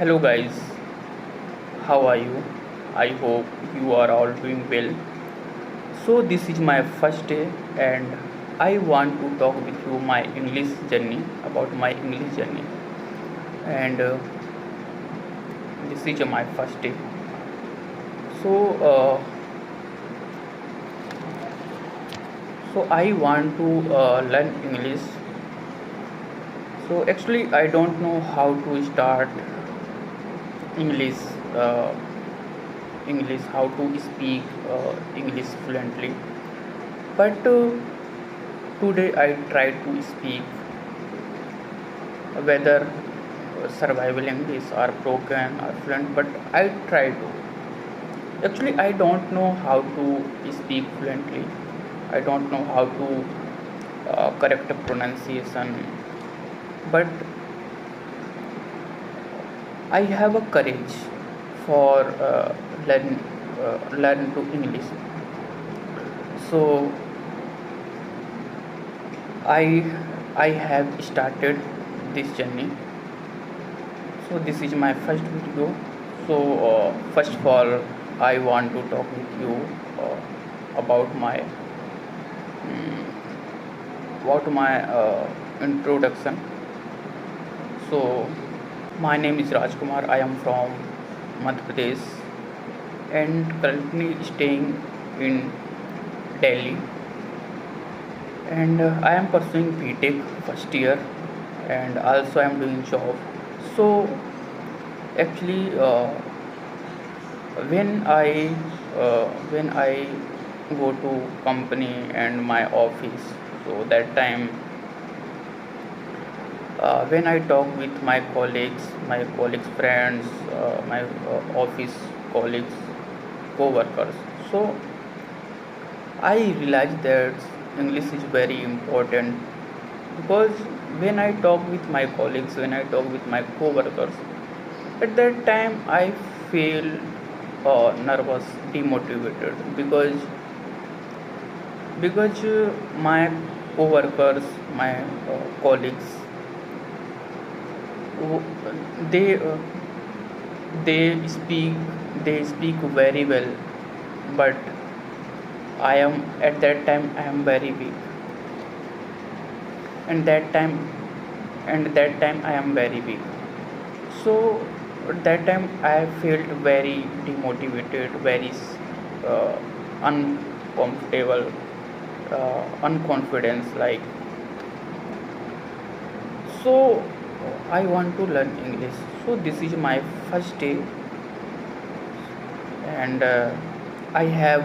Hello guys, how are you? I hope you are all doing well. So this is my first day and I want to talk with you my English journey about my English journey and this is my first day. So uh, so I want to learn English. So actually I don't know how to start English uh, English how to speak English fluently. But today I try to speak whether survival English or broken or fluent, but I try to. Actually, I don't know how to speak fluently. I don't know how to correct the pronunciation, but I have a courage for learn to English. So I I have started this journey. So this is my first video. So first of all, I want to talk with you uh, about my introduction. So my name is Rajkumar. I am from Madhya Pradesh and currently staying in Delhi. And I am pursuing BTech first year, and also I am doing job. So actually, when I go to company and my office, so that time when I talk with my colleagues friends, my office colleagues, co-workers, so I realize that English is very important because when I talk with my colleagues, when I talk with my co-workers, at that time I feel nervous, demotivated because my co-workers, my colleagues, they they speak very well, but I am at that time I am very weak, and that time I am very weak. So at that time I felt very demotivated, very uh, uncomfortable, unconfidence, like. So I want to learn English. So this is my first day, and I have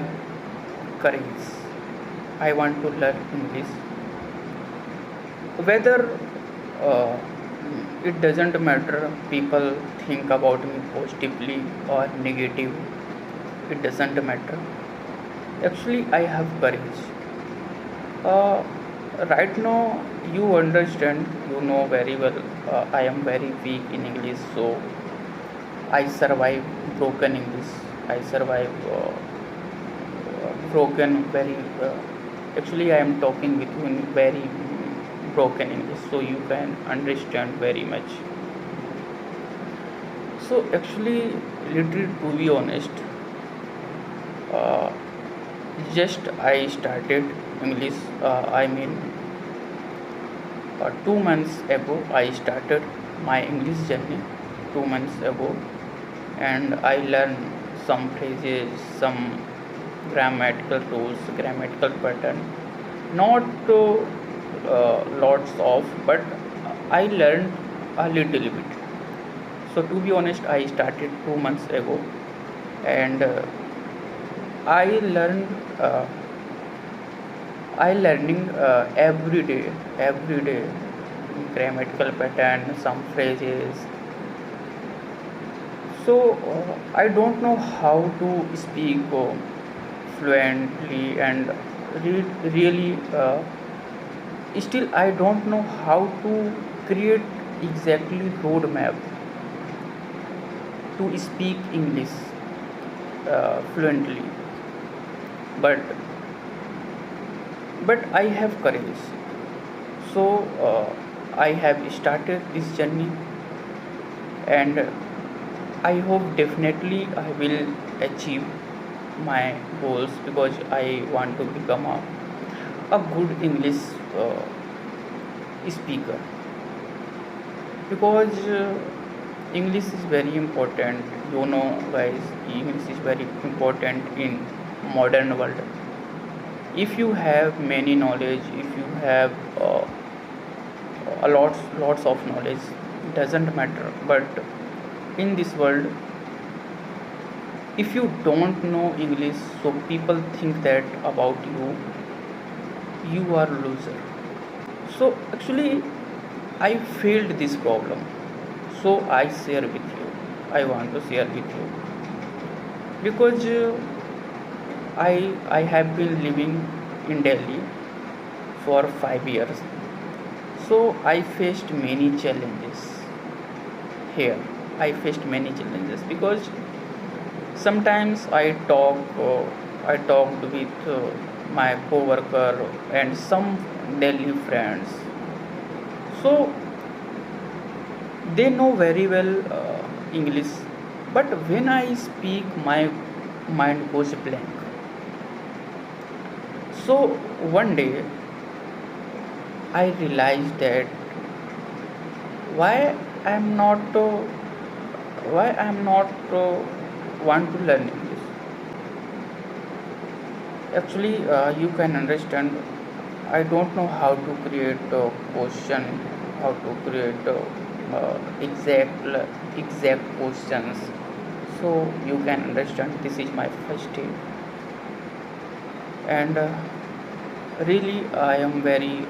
courage. I want to learn English. Whether uh, it doesn't matter people think about me positively or negative, it doesn't matter. Actually, I have courage. Uh, right now, you understand, you know very well. I am very weak in English, so I survive broken English. I survive broken very. Actually, I am talking with you in very broken English, so you can understand very much. So actually, literally, to be honest, uh, just I started English. I mean, 2 months ago I started my English journey. 2 months ago, and I learned some phrases, some grammatical rules, grammatical pattern. Not lots of, but I learned a little bit. So to be honest, I started 2 months ago, and I learned. I learning every day, grammatical pattern, some phrases. So I don't know how to speak fluently, and really, still I don't know how to create exactly roadmap to speak English fluently. But I have courage. So I have started this journey, and I hope definitely I will achieve my goals because I want to become a good English uh, speaker, because English is very important. Guys, English is very important in modern world. If you have many knowledge, if you have a lots of knowledge, doesn't matter. But in this world, if you don't know English, so people think that about you are loser. So actually I failed this problem, so I share with you. I want to share with you because I have been living in Delhi for 5 years. So I faced many challenges here. I faced many challenges because sometimes I talked with my coworker and some Delhi friends. So they know very well English, but when I speak, my mind goes blank. So one day I realized that why I'm not why I'm not want to learn English. Actually, you can understand. I don't know how to create a question, how to create exact questions. So you can understand. This is my first day, and really I am very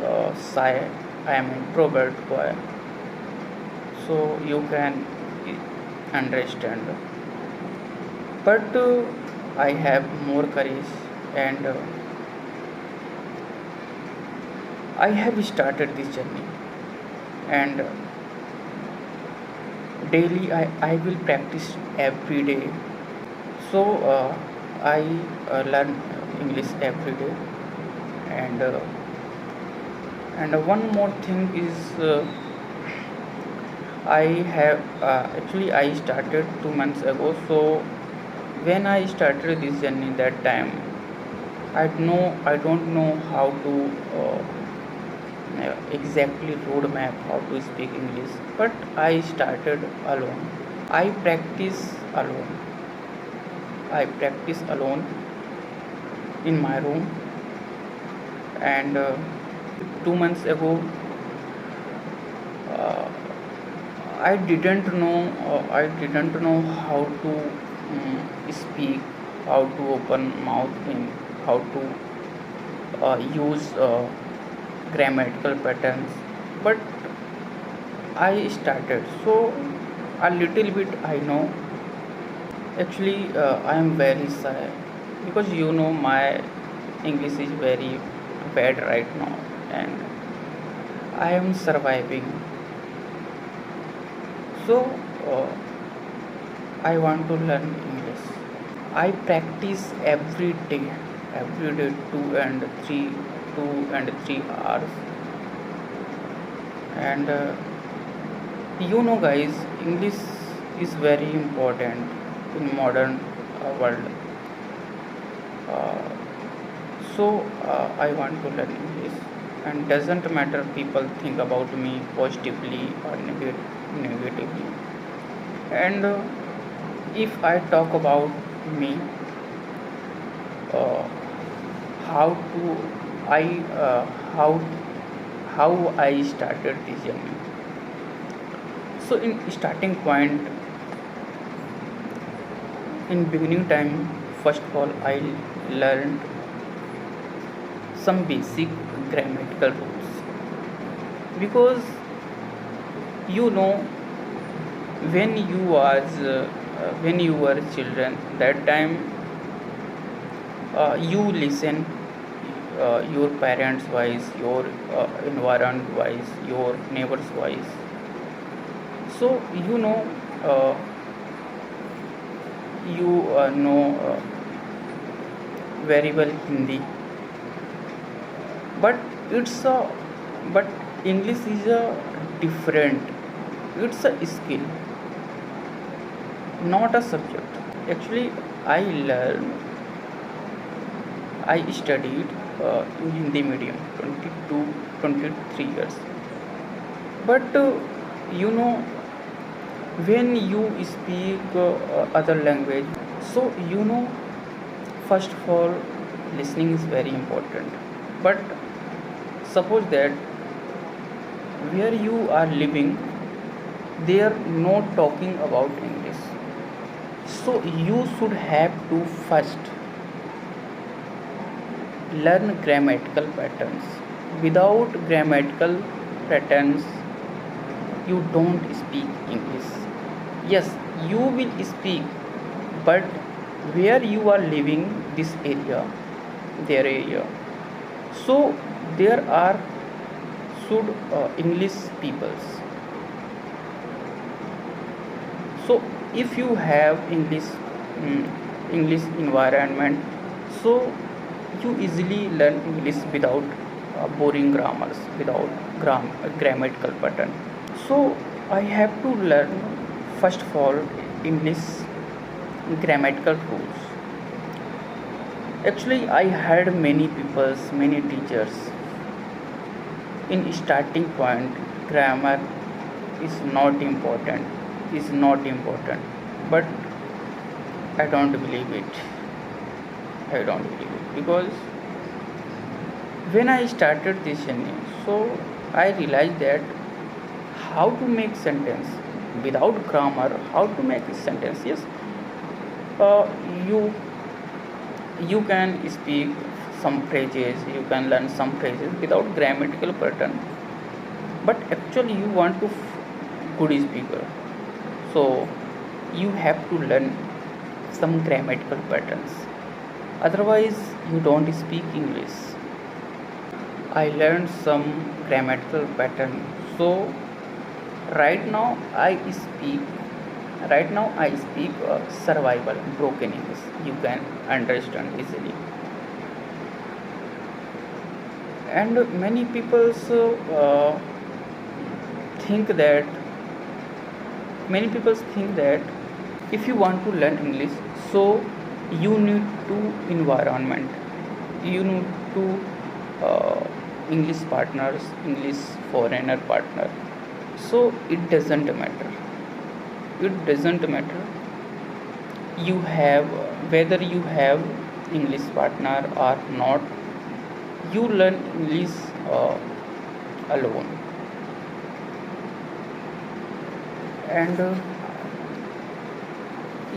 shy. I am introvert boy. So you can understand. But I have more courage, and I have started this journey, and daily I will practice every day. So I learn English every day, and one more thing is I have actually I started 2 months ago. So when I started this journey, that time I don't know how to exactly roadmap how to speak English, but I started alone. I practice alone. I practice alone in my room, and 2 months ago, uh, I didn't know how to speak, how to open mouth, in how to use grammatical patterns, but I started. So a little bit I know. Actually, I am very shy because my English is very bad right now, and I am surviving. So uh, I want to learn English. I practice every day 2 and 3 hours, and guys, English is very important in modern world. Uh, so I want to learn English, and doesn't matter people think about me positively or negatively. And if I talk about me, uh, how to I how I started this journey. So in starting point, in beginning time, first of all I learned some basic grammatical rules, because you know when when you were children, that time you listen your parents voice, your environment voice, your neighbor's voice. So uh, know very well Hindi, but it's a but English is a different. It's a skill. not a subject. Actually, I learned, I studied in Hindi medium 22, 23 years. But you know, when you speak other language, so first of all, listening is very important. But suppose that where you are living, they are not talking about English. So you should have to first learn grammatical patterns. Without grammatical patterns, you don't speak English. Yes, you will speak, but where you are living, this area, their area. So there are should English peoples. So if you have English environment, so you easily learn English without boring grammars, without grammatical pattern. So I have to learn first of all English grammatical rules. Actually, I had many peoples, many teachers. In starting point, grammar is not important, is not important. But I don't believe it. I don't believe it because when I started this journey, so I realized that how to make sentence without grammar, how to make a sentence. Yes, uh, you you can speak some phrases, you can learn some phrases without grammatical pattern, but actually you want to good speaker, so you have to learn some grammatical patterns, otherwise you don't speak English. I learned some grammatical pattern. So right now I speak survival broken English, you can understand easily. And many people think that many people think that if you want to learn English, so you need to environment, you need to uh, English partners, English foreigner partner. So it doesn't matter, it doesn't matter you have whether you have English partner or not, you learn English alone. And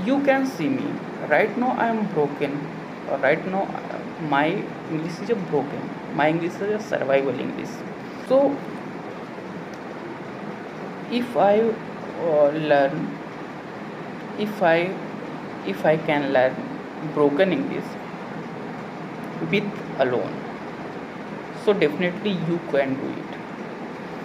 you can see me right now, I am broken. Right now my English is a broken, my English is a survival English. So if I learn if i if I can learn broken English with alone, so definitely you can do it.